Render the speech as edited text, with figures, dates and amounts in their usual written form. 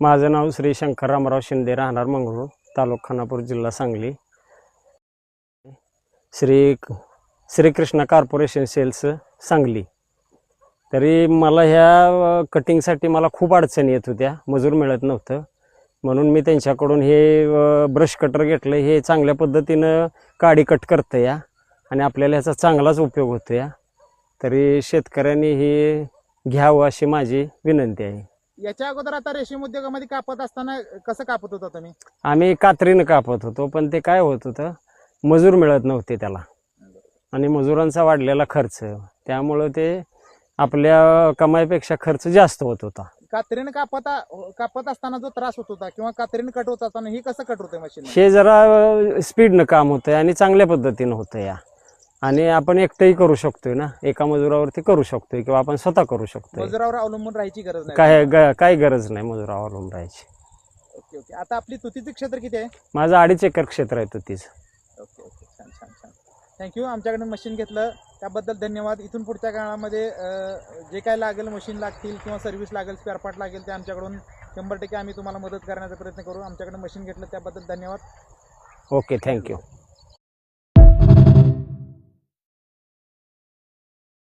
माझं नाव श्री शंकर रामराव शिंदे, राहणार मंगरूळ, तालुका खानापूर, जिल्हा सांगली. Shrikrishna corporation sales Sangli. तरी मला ह्या कटिंगसाठी मला खूप अडचणी येत होत्या, मजूर मिळत नव्हतं. म्हणून मी त्यांच्याकडून हे ब्रश कटर घेतलं. हे चांगल्या पद्धतीनं काडी कट करतं या आणि आपल्याला ह्याचा चांगलाच उपयोग होतो या. तरी शेतकऱ्यांनी हे घ्यावं अशी माझी विनंती आहे. याच्या अगोदर आता रेशीम उद्योगामध्ये कापत असताना कसं कापत होता तुम्ही? आम्ही कात्रीनं कापत होतो, पण ते काय होत होतं, मजूर मिळत नव्हते त्याला आणि मजुरांचा वाढलेला खर्च, त्यामुळं ते आपल्या कमाईपेक्षा खर्च जास्त होत होता. कात्रीने कापत असताना जो त्रास होत होता किंवा कात्रीने कट होत असताना हे कसं कट होतंय मशीन? हे जरा स्पीडनं काम होतंय आणि चांगल्या पद्धतीनं होतं या. आणि आपण एकटंही करू शकतोय ना, एका मजुरावरती करू शकतोय किंवा आपण स्वतः करू शकतोय. मजुरावर अवलंबून राहायची गरज नाही. काही गरज नाही मजुरावर अवलंबून राहायची. Okay okay. आता आपली तुतीचं क्षेत्र किती आहे? माझं 2.5 एकर क्षेत्र आहे तुतीचं. ओके ओके, छान छान छान. थँक्यू. आमच्याकडे मशीन घेतलं त्याबद्दल धन्यवाद. इथून पुढच्या काळामध्ये जे काय लागेल, मशीन लागतील किंवा सर्व्हिस लागेल, स्पेअर पार्ट लागेल, ते आमच्याकडून 100% आम्ही तुम्हाला मदत करण्याचा प्रयत्न करू. आमच्याकडे मशीन घेतलं त्याबद्दल धन्यवाद. Okay, thank you.